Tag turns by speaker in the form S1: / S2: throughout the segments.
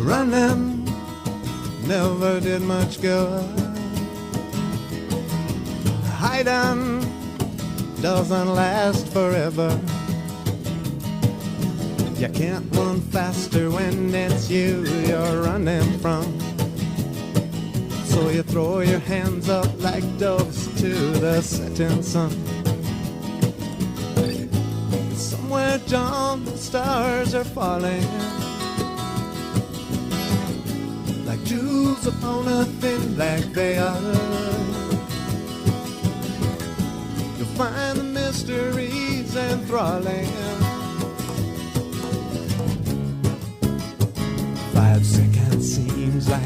S1: Running never did much good. Hiding doesn't last forever. You can't run faster when it's you you're running from. So you throw your hands up like doves to the setting sun. Somewhere, John, the stars are falling like jewels upon a thin black veil. You'll find the mysteries enthralling. 5 seconds seems like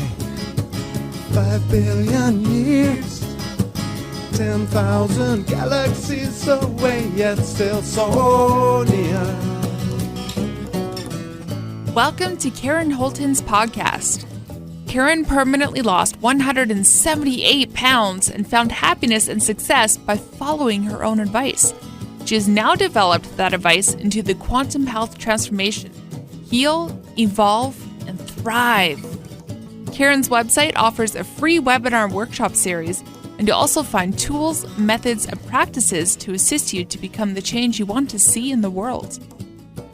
S1: 5 billion years. 10,000 galaxies away, yet still so near.
S2: Welcome to Karen Holton's podcast. Karen permanently lost 178 pounds and found happiness and success by following her own advice. She has now developed that advice into the quantum health transformation. Heal, evolve, and thrive. Karen's website offers a free webinar workshop series, and you'll also find tools, methods, and practices to assist you to become the change you want to see in the world.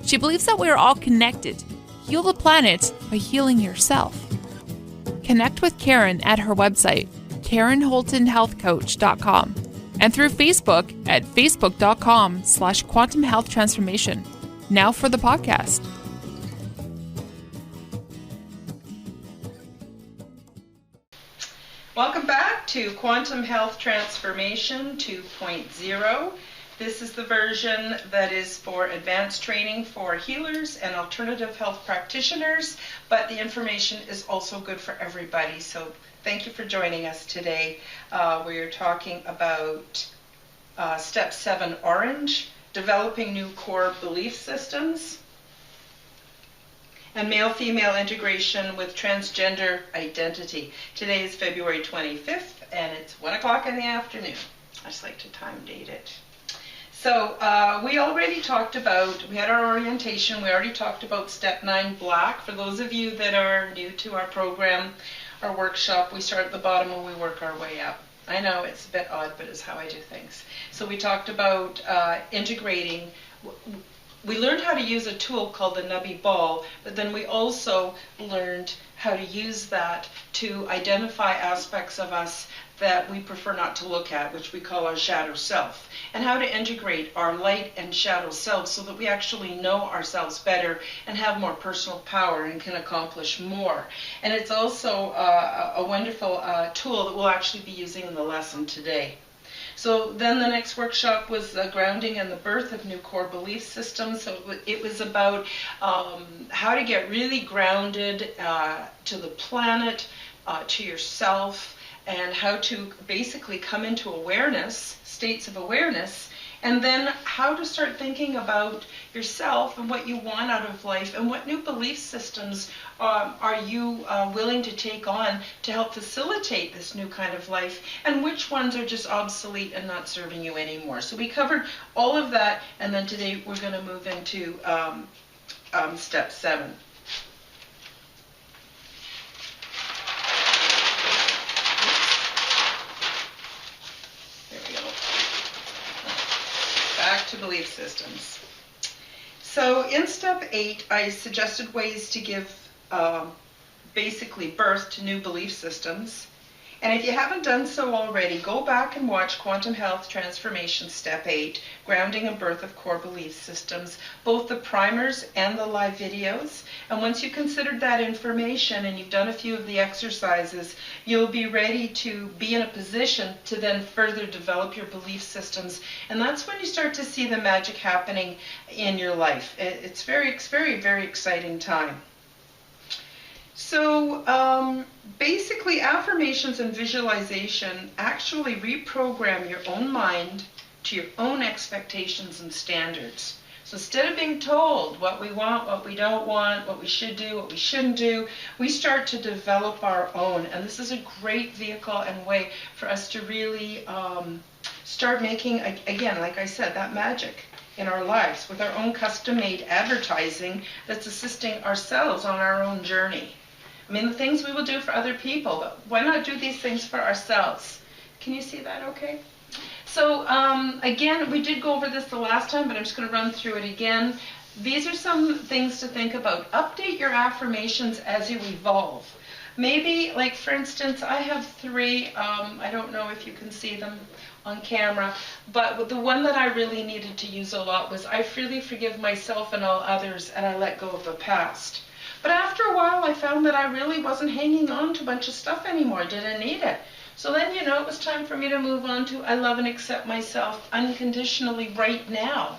S2: She believes that we are all connected. Heal the planet by healing yourself. Connect with Karen at her website, KarenHoltonHealthCoach.com, and through Facebook at Facebook.com/Quantum Health Transformation. Now for the podcast.
S3: Welcome back to Quantum Health Transformation 2.0. This is the version that is for advanced training for healers and alternative health practitioners, but the information is also good for everybody. So thank you for joining us today. We're talking about Step 7 Orange, developing new core belief systems, and male-female integration with transgender identity. Today is February 25th, and it's 1 o'clock in the afternoon. I just like to time date it. So we already talked about, we had our orientation, we already talked about Step 9 Black. For those of you that are new to our program, our workshop, we start at the bottom and we work our way up. I know it's a bit odd, but it's how I do things. So we talked about integrating. We learned how to use a tool called the Nubby Ball, but then we also learned how to use that to identify aspects of us that we prefer not to look at, which we call our shadow self, and how to integrate our light and shadow selves so that we actually know ourselves better and have more personal power and can accomplish more. And it's also a wonderful tool that we'll actually be using in the lesson today. So then the next workshop was the grounding and the birth of new core belief systems. So it was about how to get really grounded to the planet, to yourself, and how to basically come into awareness, states of awareness, and then how to start thinking about yourself and what you want out of life and what new belief systems are you willing to take on to help facilitate this new kind of life, and which ones are just obsolete and not serving you anymore. So we covered all of that, and then today we're going to move into Step 7. Back to belief systems. So in Step 8, I suggested ways to give basically birth to new belief systems. And if you haven't done so already, go back and watch Quantum Health Transformation Step 8, Grounding and Birth of Core Belief Systems, both the primers and the live videos. And once you've considered that information and you've done a few of the exercises, you'll be ready to be in a position to then further develop your belief systems. And that's when you start to see the magic happening in your life. It's very, very exciting time. So basically, affirmations and visualization actually reprogram your own mind to your own expectations and standards. So instead of being told what we want, what we don't want, what we should do, what we shouldn't do, we start to develop our own. And this is a great vehicle and way for us to really start making, again, like I said, that magic in our lives with our own custom-made advertising that's assisting ourselves on our own journey. I mean, the things we will do for other people, but why not do these things for ourselves? Can you see that okay? So again, we did go over this the last time, but I'm just going to run through it again. These are some things to think about. Update your affirmations as you evolve. Maybe, like for instance, I have 3, I don't know if you can see them on camera, but the one that I really needed to use a lot was, I freely forgive myself and all others, and I let go of the past. But after a while, I found that I really wasn't hanging on to a bunch of stuff anymore, didn't need it. So then, it was time for me to move on to, I love and accept myself unconditionally right now.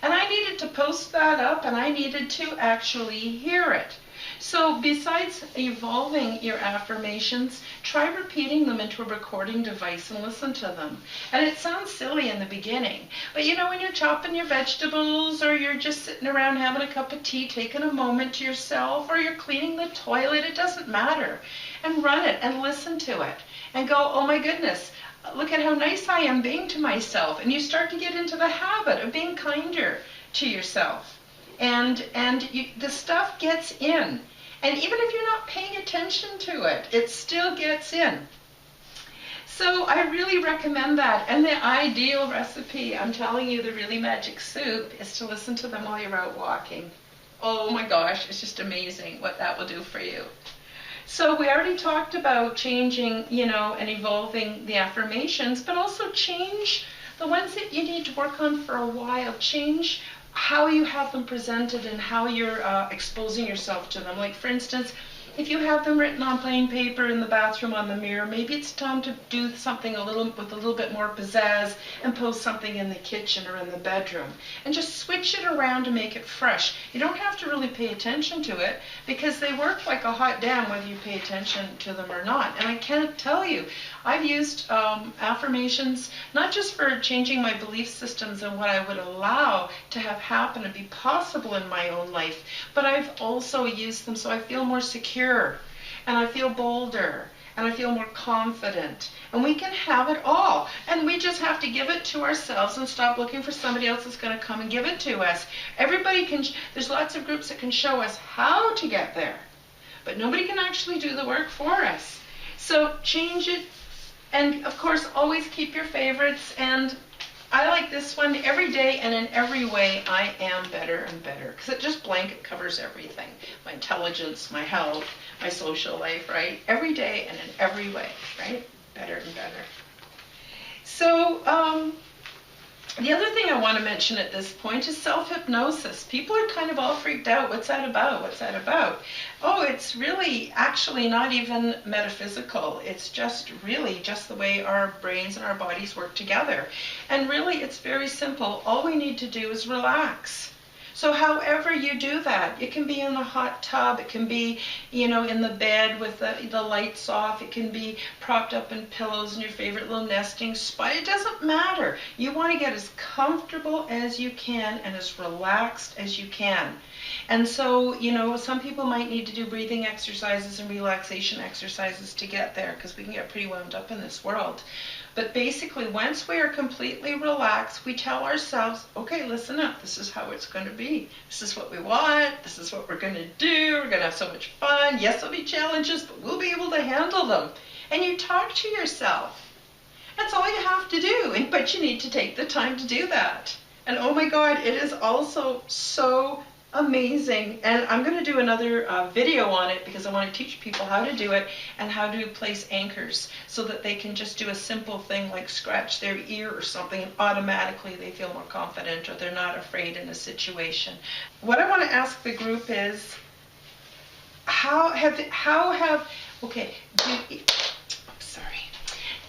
S3: And I needed to post that up, and I needed to actually hear it. So besides evolving your affirmations, try repeating them into a recording device and listen to them. And it sounds silly in the beginning, but when you're chopping your vegetables, or you're just sitting around having a cup of tea, taking a moment to yourself, or you're cleaning the toilet, it doesn't matter. And run it and listen to it and go, oh my goodness, look at how nice I am being to myself. And you start to get into the habit of being kinder to yourself. And the stuff gets in. And even if you're not paying attention to it, it still gets in. So I really recommend that. And the ideal recipe, I'm telling you, the really magic soup, is to listen to them while you're out walking. Oh my gosh, it's just amazing what that will do for you. So we already talked about changing, and evolving the affirmations, but also change the ones that you need to work on for a while. Change how you have them presented and how you're exposing yourself to them. Like for instance, if you have them written on plain paper in the bathroom on the mirror, maybe it's time to do something with a little bit more pizzazz and post something in the kitchen or in the bedroom. And just switch it around to make it fresh. You don't have to really pay attention to it, because they work like a hot damn whether you pay attention to them or not. And I can't tell you, I've used affirmations not just for changing my belief systems and what I would allow to have happen and be possible in my own life, but I've also used them so I feel more secure, and I feel bolder, and I feel more confident. And we can have it all. And we just have to give it to ourselves and stop looking for somebody else that's going to come and give it to us. Everybody can, there's lots of groups that can show us how to get there, but nobody can actually do the work for us. So change it. And of course, always keep your favorites. And I like this one: every day and in every way I am better and better, because it just blanket covers everything. My intelligence, my health, my social life, right? Every day and in every way, right? Better and better. So the other thing I want to mention at this point is self-hypnosis. People are kind of all freaked out. What's that about? What's that about? Oh, it's really actually not even metaphysical. It's just really just the way our brains and our bodies work together. And really, it's very simple. All we need to do is relax. So however you do that, it can be in a hot tub, it can be, in the bed with the lights off, it can be propped up in pillows in your favorite little nesting spot. It doesn't matter. You want to get as comfortable as you can and as relaxed as you can. And so, some people might need to do breathing exercises and relaxation exercises to get there, because we can get pretty wound up in this world. But basically, once we are completely relaxed, we tell ourselves, okay, listen up, this is how it's going to be. This is what we want, this is what we're going to do, we're going to have so much fun. Yes, there'll be challenges, but we'll be able to handle them. And you talk to yourself. That's all you have to do, but you need to take the time to do that. And oh my God, it is also so amazing. And I'm going to do another video on it, because I want to teach people how to do it and how to place anchors so that they can just do a simple thing like scratch their ear or something, and automatically they feel more confident, or they're not afraid in a situation. What I want to ask the group is,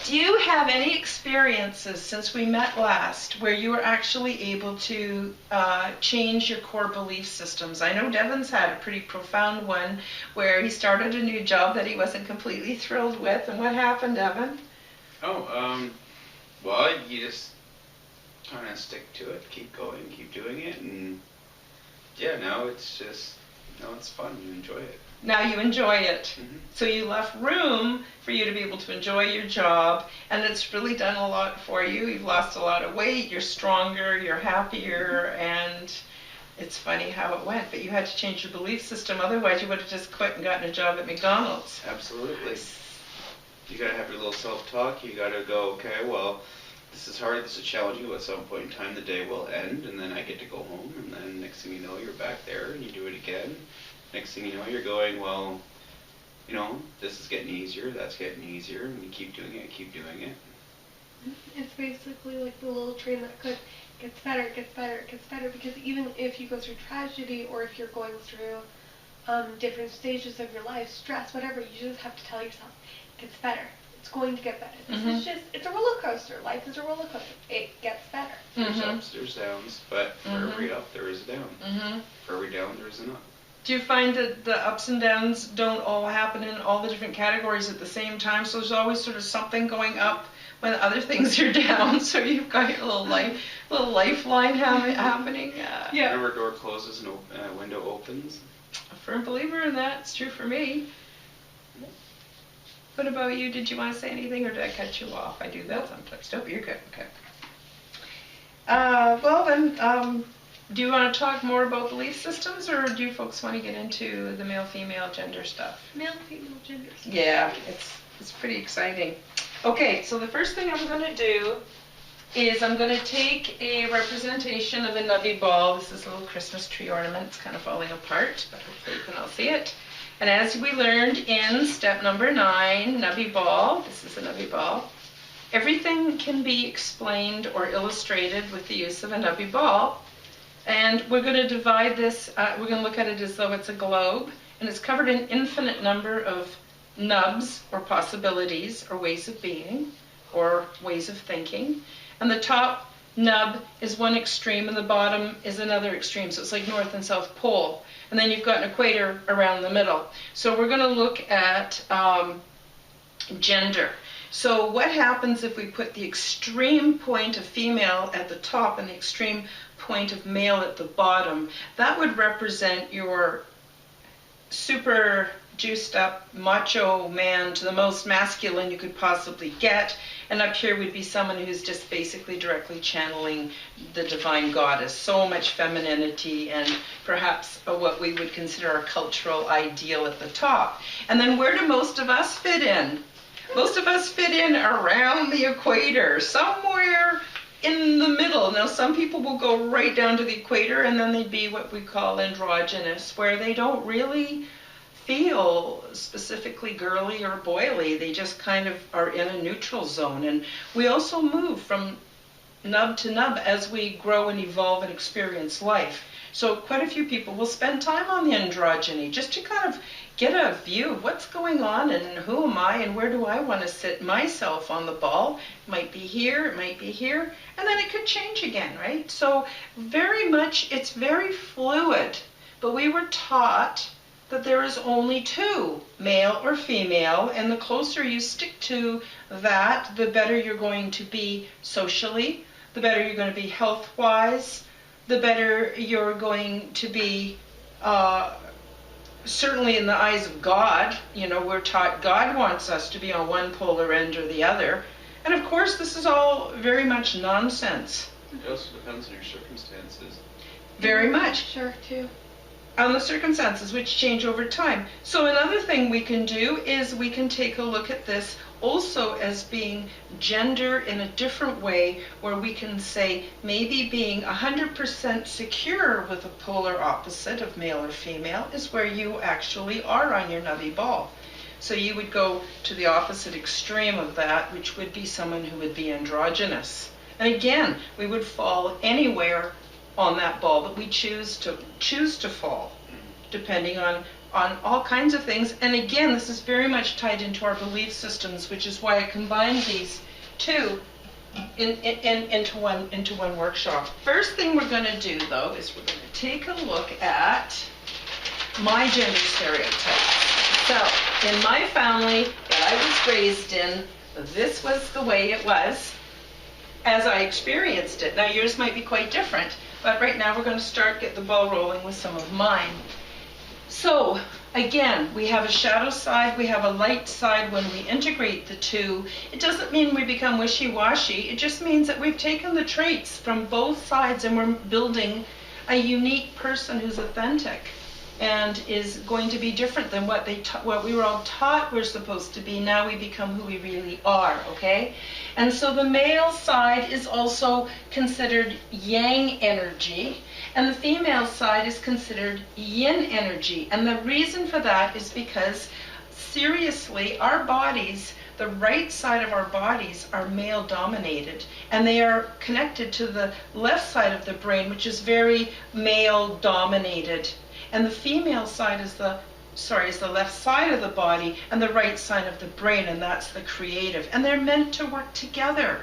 S3: do you have any experiences since we met last where you were actually able to change your core belief systems? I know Devin's had a pretty profound one where he started a new job that he wasn't completely thrilled with. And what happened, Devin?
S4: Well, you just kind of stick to it, keep going, keep doing it, and yeah, now it's fun. You enjoy it.
S3: Now you enjoy it.
S4: Mm-hmm.
S3: So you left room for you to be able to enjoy your job, and it's really done a lot for you. You've lost a lot of weight, you're stronger, you're happier, and It's funny how it went, but you had to change your belief system. Otherwise, you would have just quit and gotten a job at McDonald's.
S4: Absolutely. You gotta have your little self-talk. You gotta go, okay, well, this is hard, this is challenging, but at some point in time the day will end, and then I get to go home, and then next thing you know, you're back there, and you do it again. Next thing you know, you're going, well, you know, this is getting easier, that's getting easier, and you keep doing it, keep doing it.
S5: It's basically like the little train that gets better, it gets better, it gets better, because even if you go through tragedy, or if you're going through different stages of your life, stress, whatever, you just have to tell yourself, it gets better. It's going to get better. This is just, it's a roller coaster. Life is a roller coaster. It gets better.
S4: There's ups, there's downs, but for every up, there is a down. For every down, there is an up.
S3: Do you find that the ups and downs don't all happen in all the different categories at the same time? So there's always sort of something going up when other things are down. So you've got your little lifeline happening.
S5: Yeah.
S4: Whenever a door closes and a window opens.
S3: A firm believer in that. It's true for me. What about you? Did you want to say anything, or did I cut you off? I do that sometimes. Nope, you're good. Okay. Well then, do you want to talk more about belief systems, or do you folks want to get into the male-female gender stuff?
S5: Male-female gender stuff.
S3: Yeah, it's pretty exciting. Okay, so the first thing I'm going to do is I'm going to take a representation of a nubby ball. This is a little Christmas tree ornament. It's kind of falling apart, but hopefully you can all see it. And as we learned in step number 9, nubby ball, this is a nubby ball, everything can be explained or illustrated with the use of a nubby ball. And we're going to divide this, we're going to look at it as though it's a globe, and it's covered in an infinite number of nubs or possibilities or ways of being or ways of thinking. And the top nub is one extreme and the bottom is another extreme. So it's like North and South Pole. And then you've got an equator around the middle. So we're going to look at gender. So what happens if we put the extreme point of female at the top and the extreme point of male at the bottom? That would represent your super juiced up macho man to the most masculine you could possibly get. And up here would be someone who's just basically directly channeling the divine goddess. So much femininity and perhaps what we would consider our cultural ideal at the top. And then where do most of us fit in? Most of us fit in around the equator, somewhere in the middle. Now some people will go right down to the equator and then they'd be what we call androgynous, where they don't really feel specifically girly or boily. They just kind of are in a neutral zone. And we also move from nub to nub as we grow and evolve and experience life. So quite a few people will spend time on the androgyny just to kind of get a view of what's going on and who am I and where do I want to sit myself on the ball. It might be here, it might be here, and then it could change again, right? So very much, it's very fluid. But we were taught that there is only 2, male or female, and the closer you stick to that, the better you're going to be socially, the better you're going to be health-wise, the better you're going to be certainly in the eyes of God. You know, we're taught God wants us to be on one polar end or the other. And of course, this is all very much nonsense.
S4: It also depends on your circumstances.
S3: Very much.
S5: Sure, too.
S3: On the circumstances, which change over time. So another thing we can do is we can take a look at this also as being gender in a different way, where we can say maybe being 100% secure with a polar opposite of male or female is where you actually are on your nubby ball. So you would go to the opposite extreme of that, which would be someone who would be androgynous. And again, we would fall anywhere on that ball that we choose to fall, depending on all kinds of things. And again, this is very much tied into our belief systems, which is why I combined these two into one workshop. First thing we're going to do, though, is we're going to take a look at my gender stereotypes. So, in my family that I was raised in, this was the way it was as I experienced it. Now, yours might be quite different, but right now we're going to get the ball rolling with some of mine. So, again, we have a shadow side, we have a light side. When we integrate the two, it doesn't mean we become wishy-washy. It just means that we've taken the traits from both sides and we're building a unique person who's authentic and is going to be different than what we were all taught we're supposed to be. Now we become who we really are, okay? And so the male side is also considered yang energy, and the female side is considered yin energy. And the reason for that is because, seriously, our bodies, the right side of our bodies are male dominated, and they are connected to the left side of the brain, which is very male dominated. And the female side is the left side of the body, and the right side of the brain, and that's the creative. And they're meant to work together.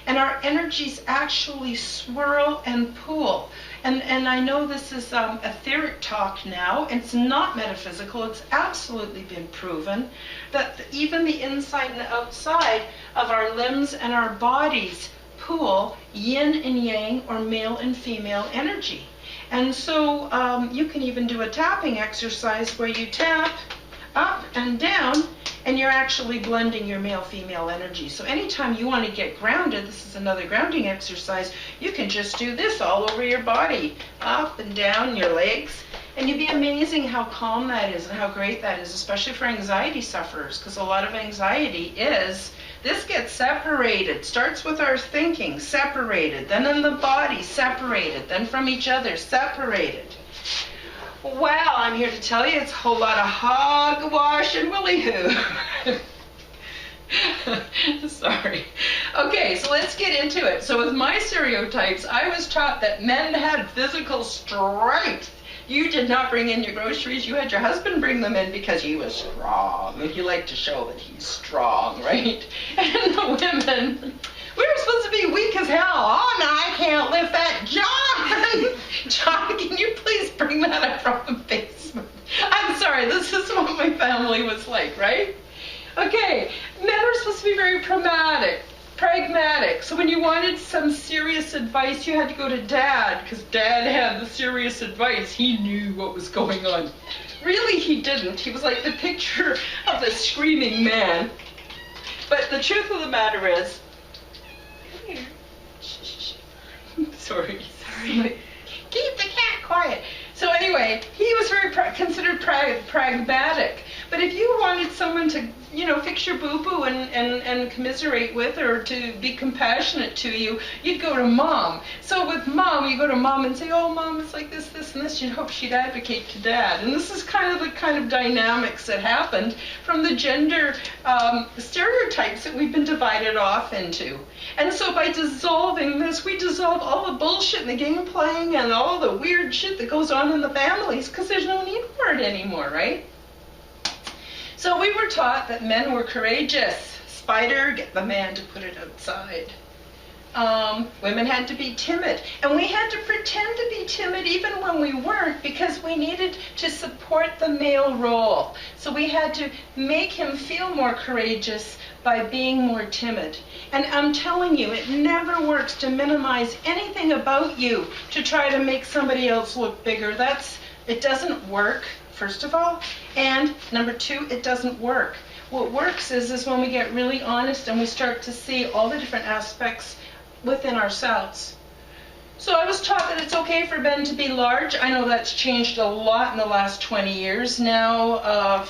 S3: And our energies actually swirl and pool. And I know this is etheric talk now. It's not metaphysical. It's absolutely been proven that even the inside and the outside of our limbs and our bodies pool yin and yang, or male and female energy. And so you can even do a tapping exercise where you tap up and down, and you're actually blending your male-female energy. So anytime you want to get grounded, this is another grounding exercise, you can just do this all over your body, up and down your legs, and you'd be amazing how calm that is and how great that is, especially for anxiety sufferers, because a lot of anxiety is, this gets separated, starts with our thinking, separated, then in the body, separated, then from each other, separated. Well, I'm here to tell you it's a whole lot of hogwash and willy-hoo. Sorry. Okay, so let's get into it. So with my stereotypes, I was taught that men had physical strength. You did not bring in your groceries. You had your husband bring them in because he was strong. And he liked to show that he's strong, right? And the women, we were supposed to be weak as hell. Oh, no, I can't lift that. John! John, can you please bring that up from the basement? I'm sorry, this is what my family was like, right? Okay, men were supposed to be very pragmatic. So when you wanted some serious advice, you had to go to Dad, because Dad had the serious advice. He knew what was going on. Really, he didn't. He was like the picture of the screaming man. But the truth of the matter is, come here. Sorry. Keep the cat quiet. So anyway, he was very considered pragmatic. But if you wanted someone to, fix your boo-boo and commiserate with, or to be compassionate to you, you'd go to Mom. So with Mom, you go to Mom and say, oh, Mom, it's like this, this, and this. You'd hope she'd advocate to Dad. And this is kind of dynamics that happened from the gender stereotypes that we've been divided off into. And so by dissolving this, we dissolve all the bullshit and the game playing and all the weird shit that goes on in the families, because there's no need for it anymore, right? So we were taught that men were courageous. Spider, get the man to put it outside. Women had to be timid. And we had to pretend to be timid even when we weren't, because we needed to support the male role. So we had to make him feel more courageous by being more timid. And I'm telling you, it never works to minimize anything about you to try to make somebody else look bigger. It doesn't work, first of all. And number two, it doesn't work. What works is when we get really honest and we start to see all the different aspects within ourselves. So I was taught that it's okay for men to be large. I know that's changed a lot in the last 20 years now.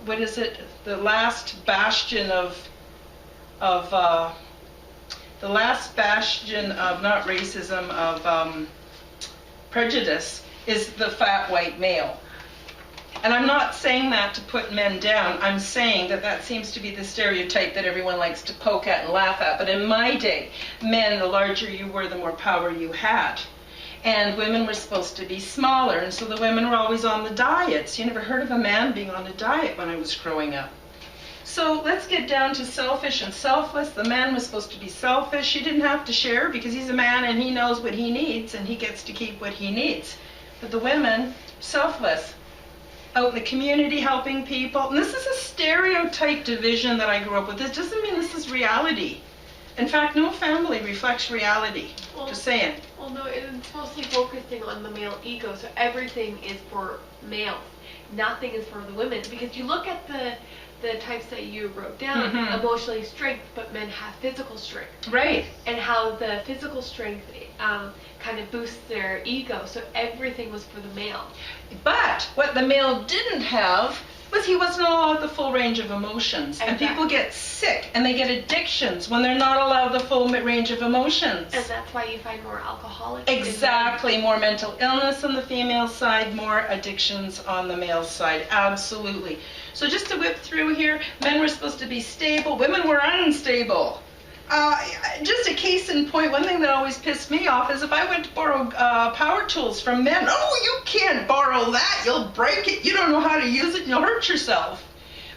S3: The last bastion of not racism, of prejudice is the fat white male. And I'm not saying that to put men down. I'm saying that seems to be the stereotype that everyone likes to poke at and laugh at. But in my day, men, the larger you were, the more power you had. And women were supposed to be smaller. And so the women were always on the diets. You never heard of a man being on a diet when I was growing up. So let's get down to selfish and selfless. The man was supposed to be selfish. He didn't have to share because he's a man and he knows what he needs and he gets to keep what he needs. But the women, selfless. Out in the community helping people. And this is a stereotype division that I grew up with. This doesn't mean this is reality. In fact, no family reflects reality. Just saying.
S5: Well, no, it's mostly focusing on the male ego. So everything is for males. Nothing is for the women. Because you look at the types that you wrote down, emotionally strength, but men have physical strength.
S3: Right.
S5: And how the physical strength kind of boost their ego. So everything was for the male.
S3: But what the male didn't have was he wasn't allowed the full range of emotions. And
S5: Exactly.
S3: people get sick and they get addictions when they're not allowed the full range of emotions.
S5: And that's why you find more alcoholics. in men.
S3: Exactly, more mental illness on the female side, more addictions on the male side, absolutely. So just to whip through here, men were supposed to be stable, women were unstable. Just a case in point, one thing that always pissed me off is if I went to borrow power tools from men, oh, you can't borrow that, you'll break it, you don't know how to use it, and you'll hurt yourself.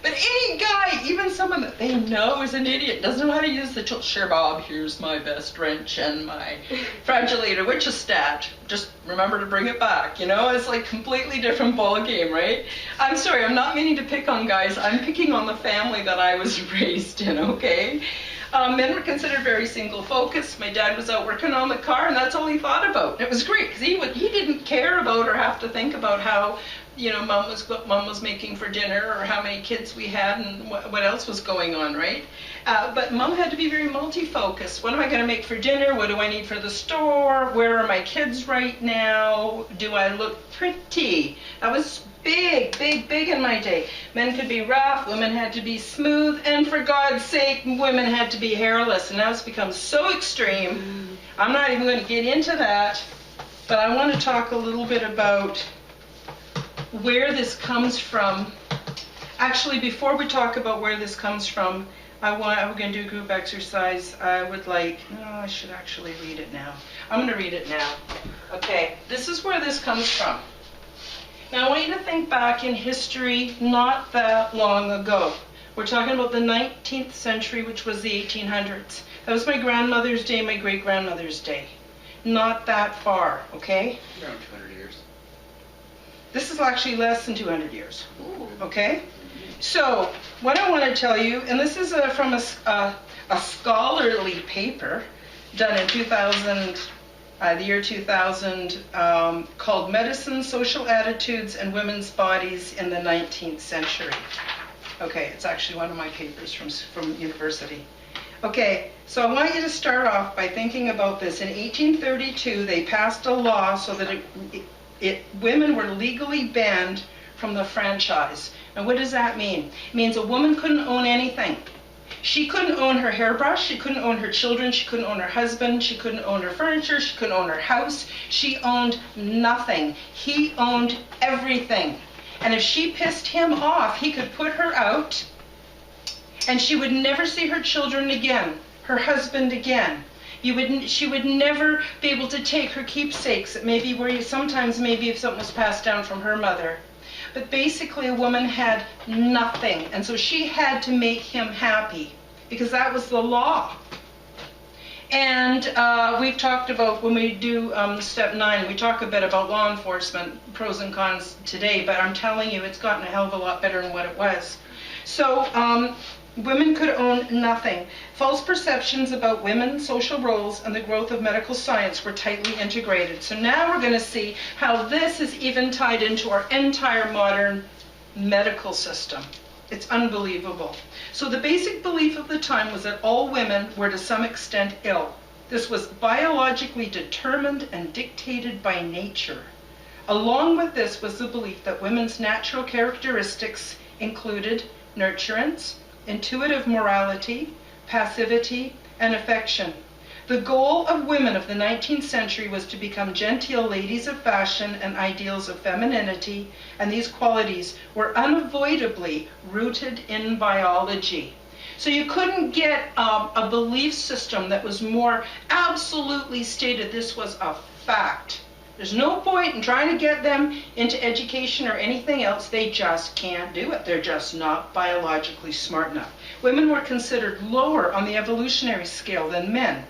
S3: But any guy, even someone that they know is an idiot, doesn't know how to use the tool. Sure, Bob, here's my best wrench and my fragulator, which is stat. Just remember to bring it back. You know, it's like completely different ball game, right? I'm sorry, I'm not meaning to pick on guys. I'm picking on the family that I was raised in, okay? Men were considered very single-focused. My dad was out working on the car, and that's all he thought about. It was great, because he didn't care about or have to think about how, you know, mom was making for dinner or how many kids we had and what else was going on, right? But mom had to be very multi-focused. What am I going to make for dinner? What do I need for the store? Where are my kids right now? Do I look pretty? That was big in my day. Men could be rough, women had to be smooth, and for God's sake, women had to be hairless. And now it's become so extreme. I'm not even going to get into that, but I want to talk a little bit about where this comes from. Actually, before we talk about where this comes from, we're going to do a group exercise. I should actually read it now. I'm going to read it now. Okay, this is where this comes from. Now I want you to think back in history not that long ago. We're talking about the 19th century, which was the 1800s. That was my grandmother's day, my great-grandmother's day. Not that far, okay?
S4: Around 200 years.
S3: This is actually less than 200 years,
S5: Ooh.
S3: okay? So, what I want to tell you, and this is from a scholarly paper done in 2000, the year 2000, called Medicine, Social Attitudes, and Women's Bodies in the 19th Century. Okay, it's actually one of my papers from university. Okay, so I want you to start off by thinking about this. In 1832, they passed a law so that women were legally banned from the franchise. And what does that mean? It means a woman couldn't own anything. She couldn't own her hairbrush, she couldn't own her children, she couldn't own her husband, she couldn't own her furniture, she couldn't own her house. She owned nothing. He owned everything. And if she pissed him off, he could put her out, and she would never see her children again, her husband again. She would never be able to take her keepsakes, sometimes if something was passed down from her mother. But basically a woman had nothing, and so she had to make him happy, because that was the law. And we've talked about, when we do step 9, we talk a bit about law enforcement, pros and cons today, but I'm telling you, it's gotten a hell of a lot better than what it was. So women could own nothing. False perceptions about women, social roles, and the growth of medical science were tightly integrated. So now we're going to see how this is even tied into our entire modern medical system. It's unbelievable. So the basic belief of the time was that all women were to some extent ill. This was biologically determined and dictated by nature. Along with this was the belief that women's natural characteristics included nurturance, intuitive morality, passivity, and affection. The goal of women of the 19th century was to become genteel ladies of fashion and ideals of femininity, and these qualities were unavoidably rooted in biology. So you couldn't get a belief system that was more absolutely stated this was a fact. There's no point in trying to get them into education or anything else. They just can't do it. They're just not biologically smart enough. Women were considered lower on the evolutionary scale than men.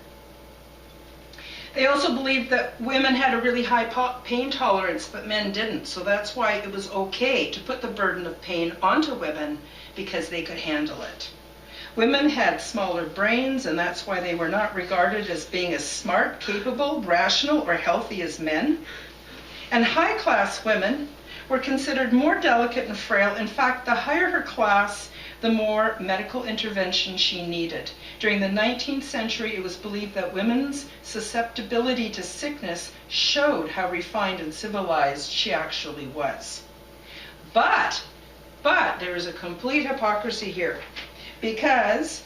S3: They also believed that women had a really high pain tolerance, but men didn't. So that's why it was okay to put the burden of pain onto women, because they could handle it. Women had smaller brains, and that's why they were not regarded as being as smart, capable, rational, or healthy as men. And high-class women were considered more delicate and frail. In fact, the higher her class, the more medical intervention she needed. During the 19th century, it was believed that women's susceptibility to sickness showed how refined and civilized she actually was. But there is a complete hypocrisy here, because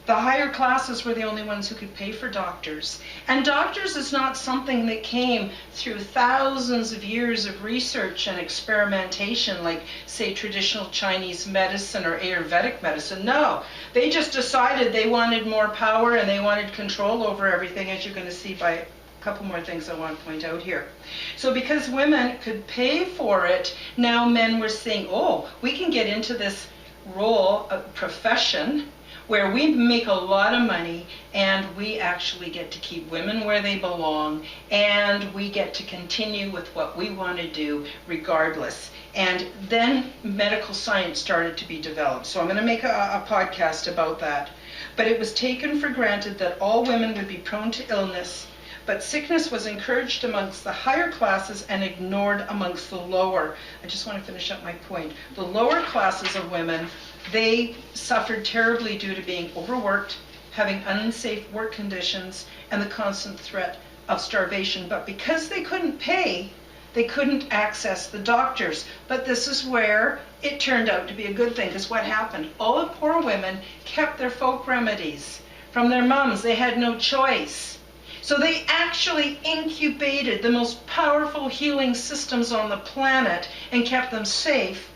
S3: the higher classes were the only ones who could pay for doctors. And doctors is not something that came through thousands of years of research and experimentation like, say, traditional Chinese medicine or Ayurvedic medicine. No, they just decided they wanted more power and they wanted control over everything, as you're going to see by a couple more things I want to point out here. So because women could pay for it, now men were saying, oh, we can get into this role, profession, where we make a lot of money and we actually get to keep women where they belong, and we get to continue with what we want to do regardless. And then medical science started to be developed. So I'm going to make a podcast about that. But it was taken for granted that all women would be prone to illness, but sickness was encouraged amongst the higher classes and ignored amongst the lower. I just want to finish up my point. The lower classes of women, they suffered terribly due to being overworked, having unsafe work conditions, and the constant threat of starvation. But because they couldn't pay, they couldn't access the doctors. But this is where it turned out to be a good thing, because what happened? All the poor women kept their folk remedies from their mums. They had no choice. So they actually incubated the most powerful healing systems on the planet and kept them safe,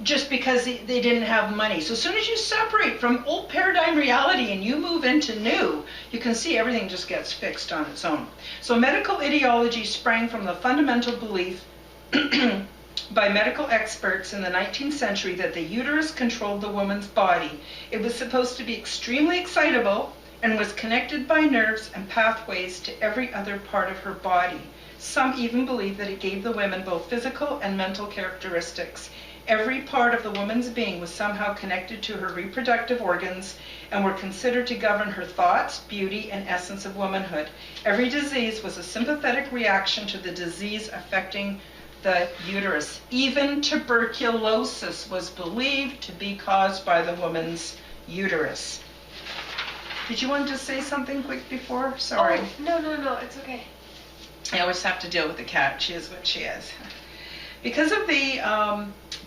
S3: just because they didn't have money. So as soon as you separate from old paradigm reality and you move into new, you can see everything just gets fixed on its own. So medical ideology sprang from the fundamental belief by medical experts in the 19th century that the uterus controlled the woman's body. It was supposed to be extremely excitable and was connected by nerves and pathways to every other part of her body. Some even believed that it gave the women both physical and mental characteristics. Every part of the woman's being was somehow connected to her reproductive organs and were considered to govern her thoughts, beauty, and essence of womanhood. Every disease was a sympathetic reaction to the disease affecting the uterus. Even tuberculosis was believed to be caused by the woman's uterus. Did you want to say something quick before? Sorry.
S5: Oh, no, it's okay.
S3: I always have to deal with the cat. She is what she is. Because of the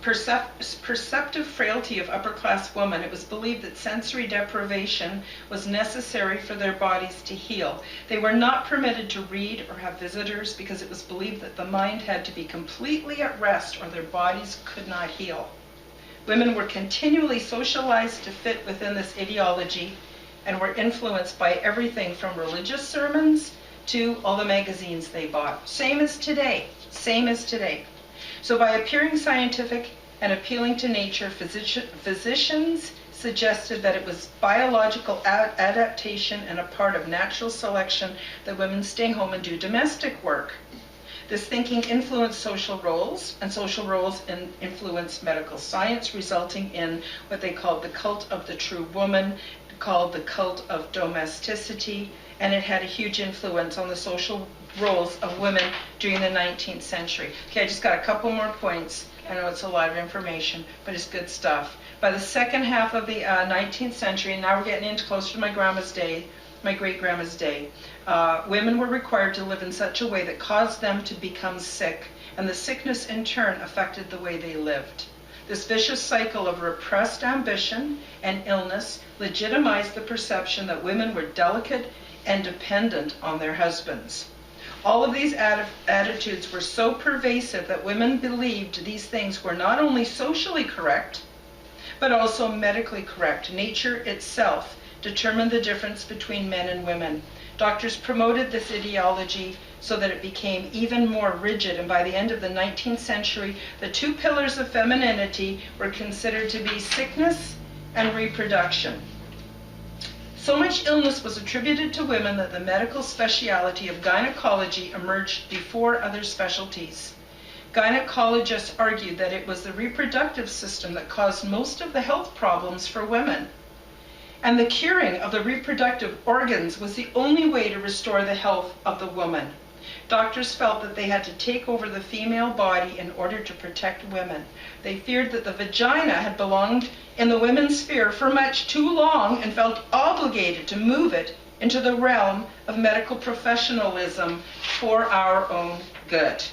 S3: perceptive frailty of upper-class women, it was believed that sensory deprivation was necessary for their bodies to heal. They were not permitted to read or have visitors because it was believed that the mind had to be completely at rest or their bodies could not heal. Women were continually socialized to fit within this ideology and were influenced by everything from religious sermons to all the magazines they bought. Same as today. So by appearing scientific and appealing to nature, physicians suggested that it was biological adaptation and a part of natural selection that women stay home and do domestic work. This thinking influenced social roles, and social roles influenced medical science, resulting in what they called the cult of the true woman, called the cult of domesticity, and it had a huge influence on the social roles of women during the 19th century. Okay, I just got a couple more points. I know it's a lot of information, but it's good stuff. By the second half of the 19th century, and now we're getting into closer to my grandma's day, my great-grandma's day, women were required to live in such a way that caused them to become sick, and the sickness in turn affected the way they lived. This vicious cycle of repressed ambition and illness legitimized the perception that women were delicate and dependent on their husbands. All of these attitudes were so pervasive that women believed these things were not only socially correct, but also medically correct. Nature itself determined the difference between men and women. Doctors promoted this ideology so that it became even more rigid, and by the end of the 19th century, the two pillars of femininity were considered to be sickness and reproduction. So much illness was attributed to women that the medical specialty of gynecology emerged before other specialties. Gynecologists argued that it was the reproductive system that caused most of the health problems for women, and the curing of the reproductive organs was the only way to restore the health of the woman. Doctors felt that they had to take over the female body in order to protect women. They feared that the vagina had belonged in the women's sphere for much too long and felt obligated to move it into the realm of medical professionalism for our own good.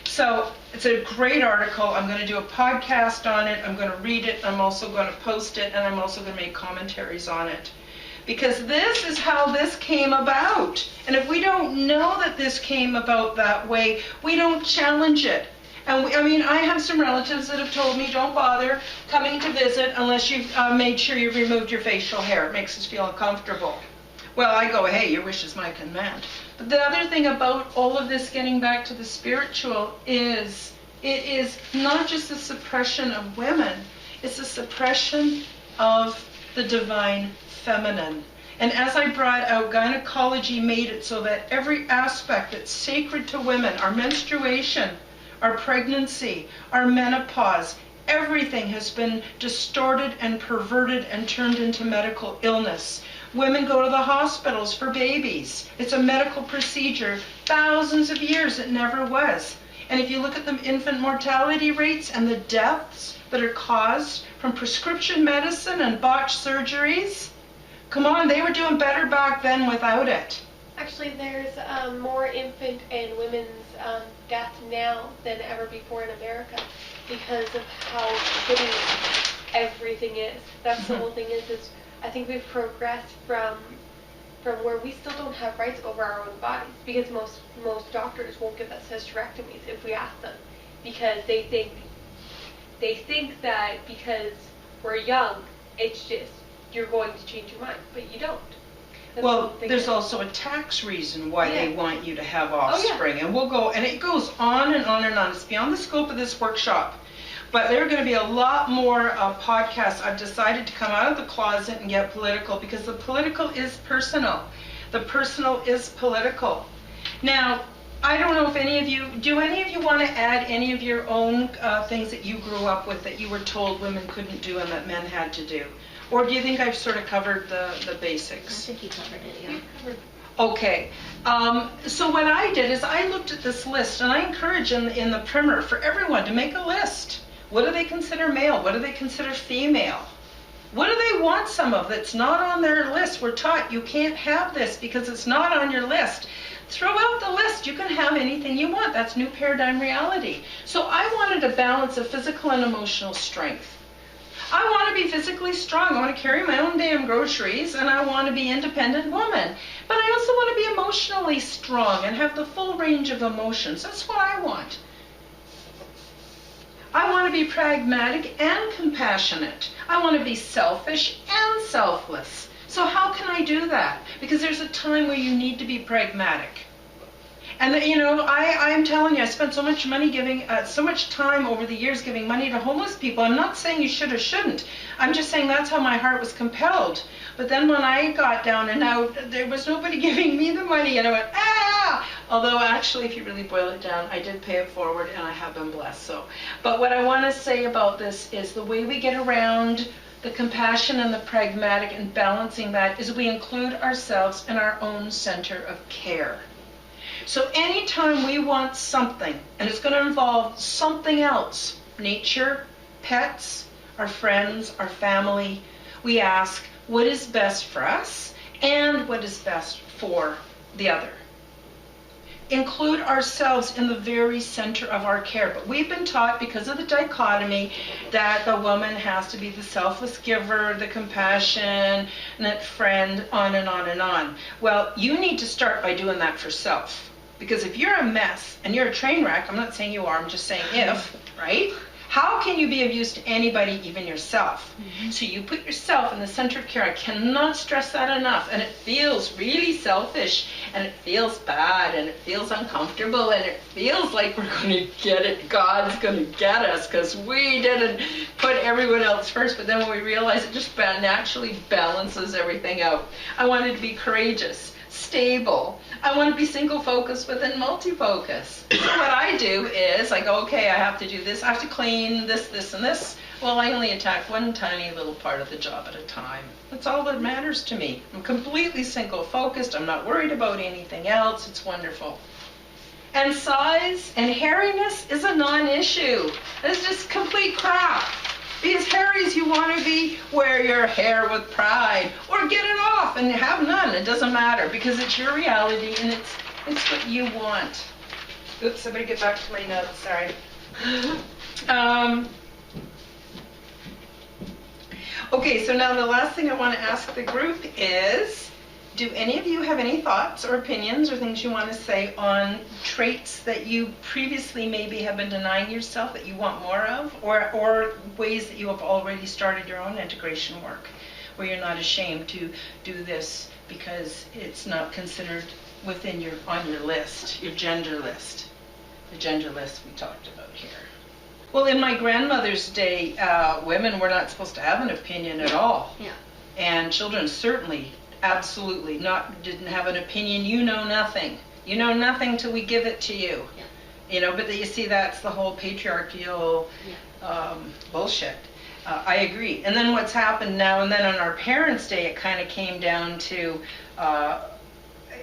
S3: So it's a great article. I'm going to do a podcast on it. I'm going to read it. I'm also going to post it, and I'm also going to make commentaries on it. Because this is how this came about. And if we don't know that this came about that way, we don't challenge it. And I have some relatives that have told me, don't bother coming to visit unless you've made sure you've removed your facial hair. It makes us feel uncomfortable. Well, I go, hey, your wish is my command. But the other thing about all of this, getting back to the spiritual, is it is not just the suppression of women, it's the suppression of the divine feminine. And as I brought out, gynecology made it so that every aspect that's sacred to women, our menstruation, our pregnancy, our menopause, everything has been distorted and perverted and turned into medical illness. Women go to the hospitals for babies. It's a medical procedure. Thousands of years it never was. And if you look at the infant mortality rates and the deaths that are caused from prescription medicine and botched surgeries, come on, they were doing better back then without it.
S5: Actually, there's more infant and women's death now than ever before in America because of how shitty everything is. That's the whole thing is I think we've progressed from where we still don't have rights over our own bodies because most doctors won't give us hysterectomies if we ask them because they think that because we're young, it's just you're going to change your mind, but you don't.
S3: Well, there's also a tax reason why they want you to have offspring.
S5: Oh, yeah.
S3: And we'll go, and it goes on and on and on. It's beyond the scope of this workshop. But there are going to be a lot more podcasts. I've decided to come out of the closet and get political because the political is personal. The personal is political. Now, I don't know if any of you want to add any of your own things that you grew up with that you were told women couldn't do and that men had to do? Or do you think I've sort of covered the basics?
S6: I think you covered it, yeah.
S3: Okay. So what I did is I looked at this list, and I encourage in the primer for everyone to make a list. What do they consider male? What do they consider female? What do they want some of that's not on their list? We're taught you can't have this because it's not on your list. Throw out the list. You can have anything you want. That's new paradigm reality. So I wanted a balance of physical and emotional strength. I want to be physically strong. I want to carry my own damn groceries, and I want to be an independent woman. But I also want to be emotionally strong and have the full range of emotions. That's what I want. I want to be pragmatic and compassionate. I want to be selfish and selfless. So how can I do that? Because there's a time where you need to be pragmatic. And I'm telling you, I spent so much money giving, so much time over the years giving money to homeless people. I'm not saying you should or shouldn't. I'm just saying that's how my heart was compelled. But then when I got down and out, there was nobody giving me the money, and I went, ah! Although actually, if you really boil it down, I did pay it forward, and I have been blessed. So, but what I want to say about this is the way we get around the compassion and the pragmatic and balancing that is we include ourselves in our own center of care. So anytime we want something, and it's going to involve something else, nature, pets, our friends, our family, we ask what is best for us and what is best for the other. Include ourselves in the very center of our care. But we've been taught, because of the dichotomy, that the woman has to be the selfless giver, the compassionate friend, on and on and on. Well, you need to start by doing that for self. Because if you're a mess and you're a train wreck, I'm not saying you are, I'm just saying if, right? How can you be of use to anybody, even yourself? Mm-hmm. So you put yourself in the center of care. I cannot stress that enough. And it feels really selfish, and it feels bad, and it feels uncomfortable, and it feels like we're going to get it. God's going to get us because we didn't put everyone else first. But then when we realize it just naturally balances everything out. I wanted to be courageous, stable. I want to be single focus within multi-focus. So what I do is I go, okay, I have to do this. I have to clean this, this, and this. Well, I only attack one tiny little part of the job at a time. That's all that matters to me. I'm completely single focused. I'm not worried about anything else. It's wonderful. And size and hairiness is a non-issue. It's just complete crap. Be as hairy as you want to be, wear your hair with pride, or get it off and have none. It doesn't matter, because it's your reality and it's what you want. Oops, I better get back to my notes, sorry. Okay, so now the last thing I want to ask the group is, do any of you have any thoughts or opinions or things you want to say on traits that you previously maybe have been denying yourself that you want more of, or ways that you have already started your own integration work, where you're not ashamed to do this because it's not considered within on your list, your gender list, the gender list we talked about here. Well, in my grandmother's day, women were not supposed to have an opinion at all.
S5: Yeah.
S3: And children certainly, absolutely didn't have an opinion. You know nothing. You know nothing till we give it to you.
S5: Yeah.
S3: You know, but you see, that's the whole patriarchal bullshit. I agree. And then what's happened now and then on our parents' day, it kind of came down to,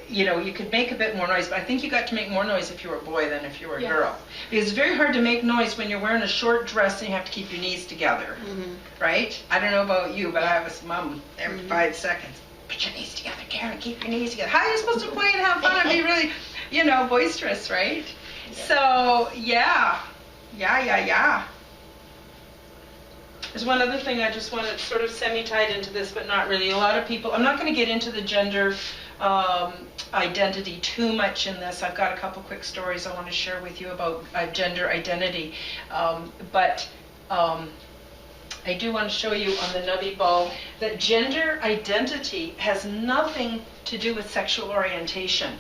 S3: you could make a bit more noise, but I think you got to make more noise if you were a boy than if you were a girl. Because it's very hard to make noise when you're wearing a short dress and you have to keep your knees together, right? I don't know about you, but I have a mom every 5 seconds. Put your knees together, Karen, keep your knees together. How are you supposed to play and have fun and be really, boisterous, right? Yeah. So, yeah. There's one other thing I just want to sort of semi-tied into this, but not really. A lot of people, I'm not going to get into the gender identity too much in this. I've got a couple quick stories I want to share with you about gender identity. But I do want to show you on the Nubby ball that gender identity has nothing to do with sexual orientation.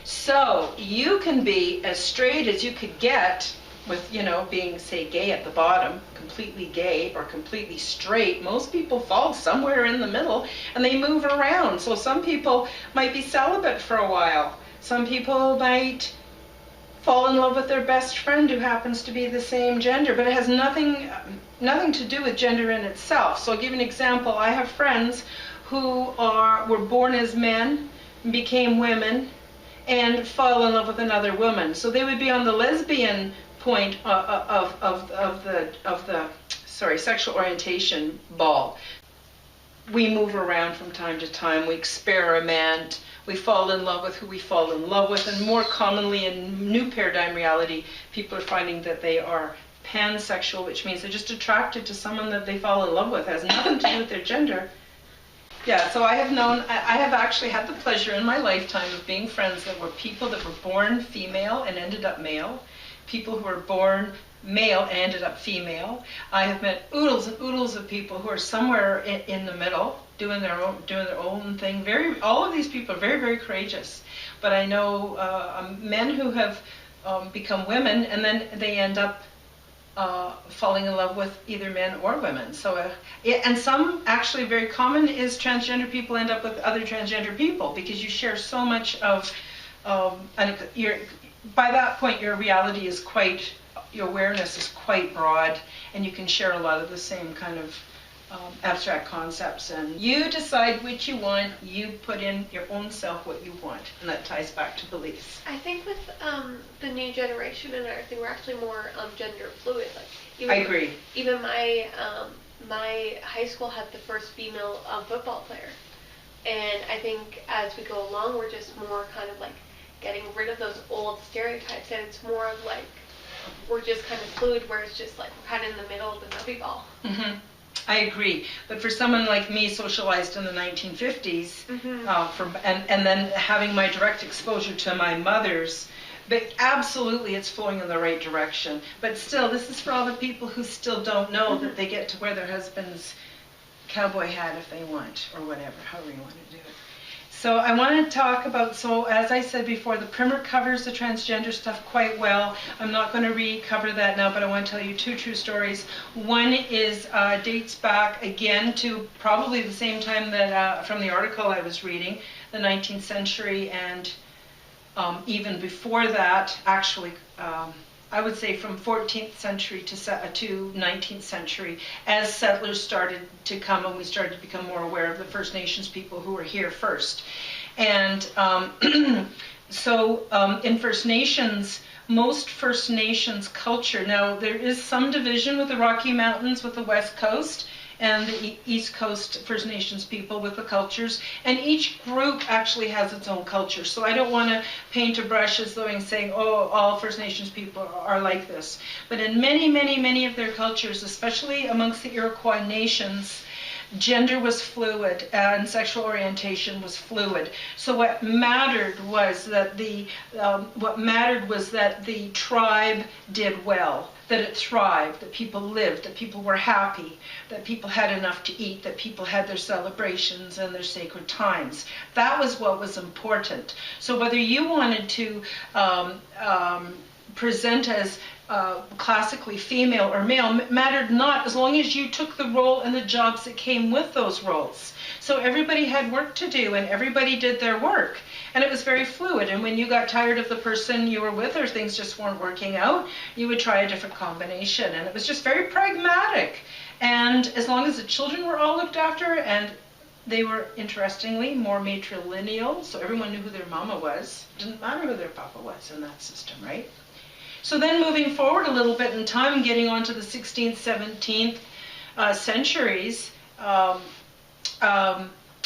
S3: So you can be as straight as you could get with, being, say, gay at the bottom, completely gay or completely straight. Most people fall somewhere in the middle and they move around. So some people might be celibate for a while. Some people might fall in love with their best friend who happens to be the same gender, but it has nothing to do with gender in itself. So I'll give you an example. I have friends who were born as men, became women, and fall in love with another woman. So they would be on the lesbian point of the sexual orientation ball. We move around from time to time. We experiment. We fall in love with who we fall in love with, and more commonly in new paradigm reality, people are finding that they are pansexual, which means they're just attracted to someone that they fall in love with. It has nothing to do with their gender. Yeah, so I have actually had the pleasure in my lifetime of being friends that were people that were born female and ended up male, people who were born male and ended up female. I have met oodles and oodles of people who are somewhere in the middle, doing their own thing. All of these people are very, very courageous. But I know men who have become women, and then they end up falling in love with either men or women. So, and some, actually very common, is transgender people end up with other transgender people, because you share so much of, by that point your reality is your awareness is quite broad, and you can share a lot of the same kind of abstract concepts, and you decide which you want. You put in your own self what you want, and that ties back to beliefs.
S5: I think with the new generation and everything, we're actually more gender fluid.
S3: I agree.
S5: Even my high school had the first female football player, and I think as we go along, we're just more kind of like getting rid of those old stereotypes, and it's more of like we're just kind of fluid, where it's just like we're kind of in the middle of the nubby ball.
S3: Mm-hmm. I agree, but for someone like me, socialized in the 1950s, and then having my direct exposure to my mother's, but absolutely it's flowing in the right direction. But still, this is for all the people who still don't know that they get to wear their husband's cowboy hat if they want, or whatever, however you want to do it. So I want to talk about, as I said before, the primer covers the transgender stuff quite well. I'm not going to recover that now, but I want to tell you two true stories. One is dates back again to probably the same time that from the article I was reading, the 19th century, and even before that, actually, I would say from 14th century to 19th century, as settlers started to come and we started to become more aware of the First Nations people who were here first. And in First Nations, most First Nations culture, now there is some division with the Rocky Mountains, with the West Coast, and the East Coast First Nations people with the cultures, and each group actually has its own culture. So I don't want to paint a brush as though I'm saying, oh, all First Nations people are like this. But in many of their cultures, especially amongst the Iroquois nations, gender was fluid and sexual orientation was fluid. So what mattered was that the tribe did well, that it thrived, that people lived, that people were happy, that people had enough to eat, that people had their celebrations and their sacred times. That was what was important. So whether you wanted to present as classically female or male mattered not, as long as you took the role and the jobs that came with those roles. So everybody had work to do and everybody did their work. And it was very fluid. And when you got tired of the person you were with or things just weren't working out, you would try a different combination. And it was just very pragmatic. And as long as the children were all looked after, and they were, interestingly, more matrilineal, so everyone knew who their mama was. It didn't matter who their papa was in that system, right? So then moving forward a little bit in time and getting on to the 16th, 17th centuries,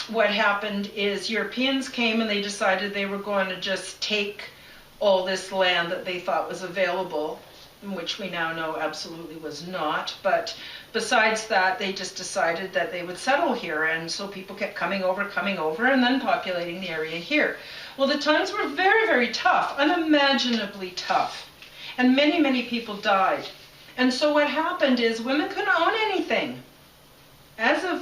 S3: what happened is Europeans came and they decided they were going to just take all this land that they thought was available, which we now know absolutely was not. But besides that, they just decided that they would settle here. And so people kept coming over, and then populating the area here. Well, the times were very tough, unimaginably tough. And many people died. And so what happened is women couldn't own anything. As of,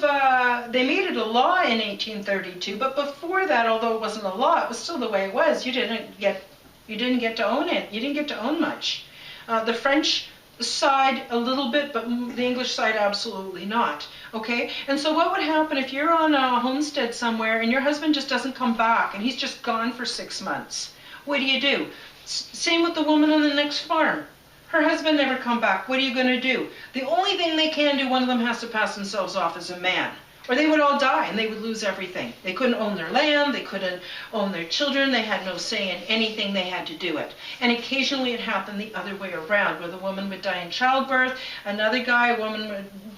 S3: they made it a law in 1832, but before that, although it wasn't a law, it was still the way it was. You didn't get to own it. You didn't get to own much. The French side a little bit, but the English side absolutely not. Okay? And so what would happen if you're on a homestead somewhere and your husband just doesn't come back and he's just gone for 6 months? What do? Same with the woman on the next farm. Her husband never come back. What are you going to do? The only thing they can do, one of them has to pass themselves off as a man. Or they would all die and they would lose everything. They couldn't own their land. They couldn't own their children. They had no say in anything. They had to do it. And occasionally it happened the other way around, where the woman would die in childbirth. Another guy,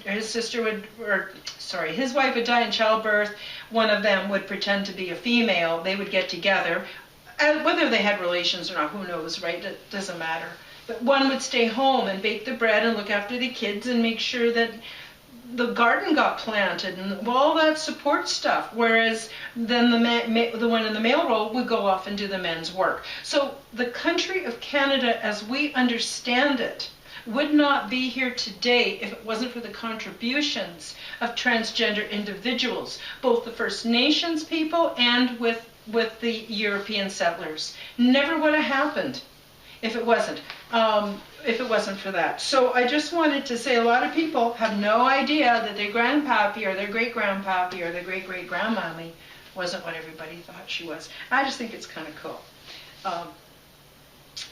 S3: his wife would die in childbirth. One of them would pretend to be a female. They would get together. Whether they had relations or not, who knows, right? It doesn't matter. But one would stay home and bake the bread and look after the kids and make sure that the garden got planted and all that support stuff. Whereas then the one in the male role would go off and do the men's work. So the country of Canada, as we understand it, would not be here today if it wasn't for the contributions of transgender individuals, both the First Nations people and with the European settlers. Never would have happened if it wasn't for that. So I just wanted to say a lot of people have no idea that their grandpappy or their great-grandpappy or their great-great-grandmommy wasn't what everybody thought she was. I just think it's kind of cool.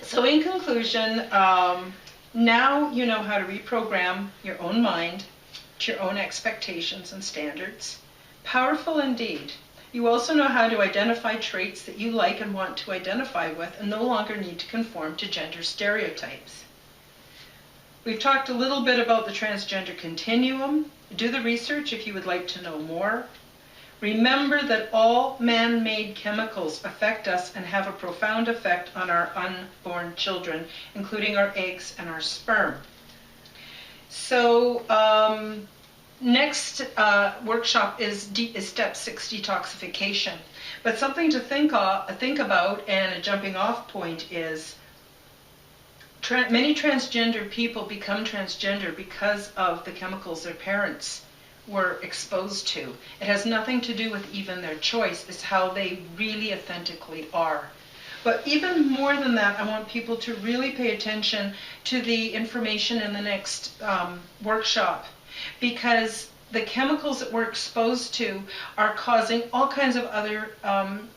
S3: So in conclusion, now you know how to reprogram your own mind to your own expectations and standards. Powerful indeed. You also know how to identify traits that you like and want to identify with and no longer need to conform to gender stereotypes. We've talked a little bit about the transgender continuum. Do the research if you would like to know more. Remember that all man-made chemicals affect us and have a profound effect on our unborn children, including our eggs and our sperm. So, next workshop is step 6, detoxification. But something to think about, and a jumping off point is many transgender people become transgender because of the chemicals their parents were exposed to. It has nothing to do with even their choice. It's how they really authentically are. But even more than that, I want people to really pay attention to the information in the next workshop, because the chemicals that we're exposed to are causing all kinds of other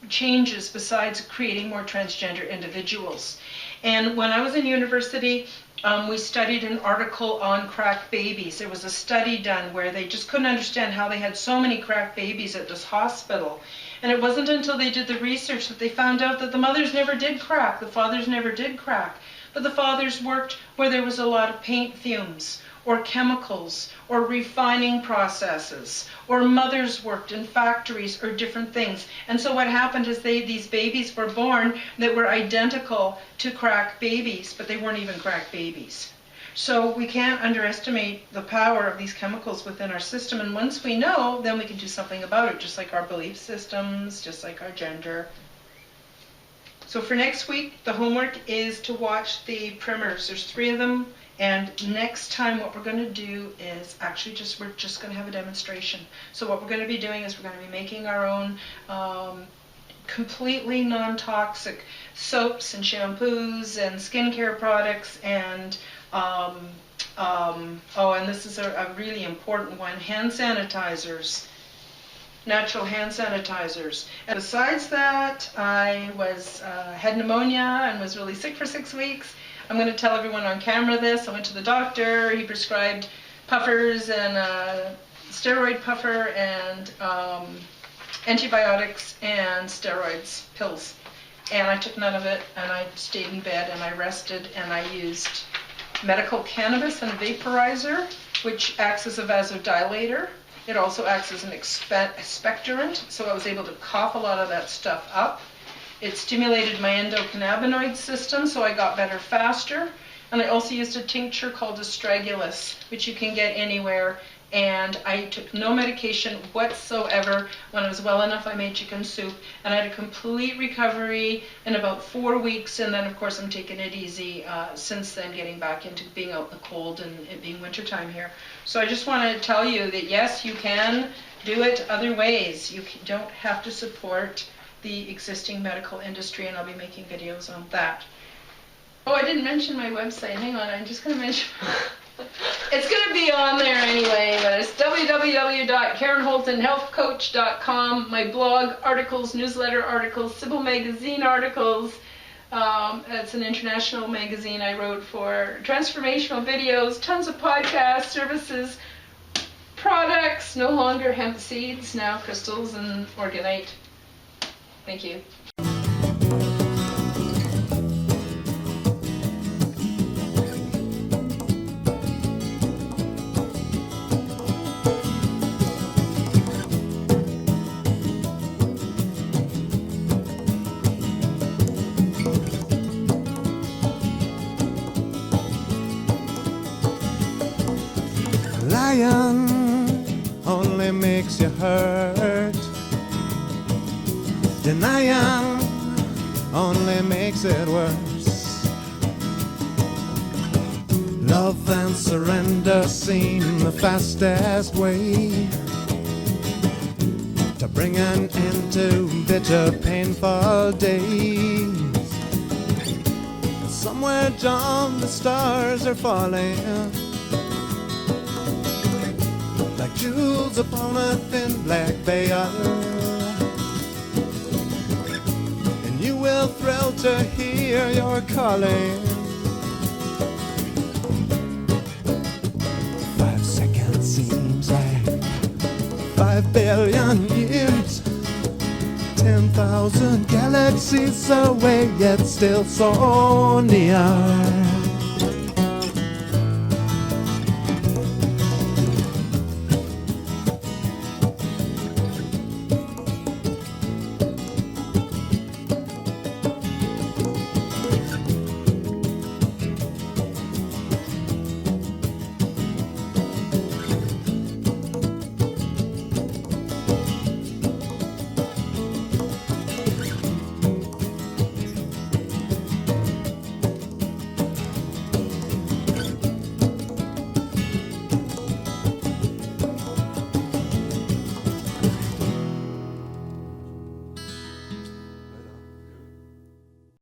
S3: changes besides creating more transgender individuals. And when I was in university, We studied an article on crack babies. There was a study done where they just couldn't understand how they had so many crack babies at this hospital. And it wasn't until they did the research that they found out that the mothers never did crack, the fathers never did crack. But the fathers worked where there was a lot of paint fumes, or chemicals, or refining processes, or mothers worked in factories or different things. And so what happened is these babies were born that were identical to crack babies, but they weren't even crack babies. So we can't underestimate the power of these chemicals within our system, and once we know, then we can do something about it, just like our belief systems, just like our gender. So for next week, the homework is to watch the primers. There's 3 of them. And next time what we're going to do is actually we're just going to have a demonstration. So what we're going to be doing is we're going to be making our own completely non-toxic soaps and shampoos and skincare products and and this is a really important one, hand sanitizers. Natural hand sanitizers. And besides that, I had pneumonia and was really sick for 6 weeks. I'm going to tell everyone on camera this. I went to the doctor. He prescribed puffers and steroid puffer and antibiotics and steroids, pills. And I took none of it, and I stayed in bed, and I rested, and I used medical cannabis and vaporizer, which acts as a vasodilator. It also acts as an expectorant, so I was able to cough a lot of that stuff up. It stimulated my endocannabinoid system, so I got better faster. And I also used a tincture called astragalus, which you can get anywhere. And I took no medication whatsoever. When I was well enough, I made chicken soup. And I had a complete recovery in about 4 weeks. And then, of course, I'm taking it easy since then, getting back into being out in the cold and it being wintertime here. So I just want to tell you that, yes, you can do it other ways. You don't have to support the existing medical industry, and I'll be making videos on that. Oh, I didn't mention my website. Hang on, I'm just going to mention... It's going to be on there anyway, but it's www.KarenHoltonHealthCoach.com. My blog, articles, newsletter articles, Sybil magazine articles. It's an international magazine I wrote for. Transformational videos, tons of podcasts, services, products, no longer hemp seeds, now crystals and organite. Thank you.
S1: Lion only makes you hurt. Denying only makes it worse. Love and surrender seem the fastest way to bring an end to bitter, painful days. Somewhere down the stars are falling like jewels upon a thin black veil. You will thrill to hear your calling. 5 seconds seems like 5 billion years. 10,000 galaxies away, yet still so near.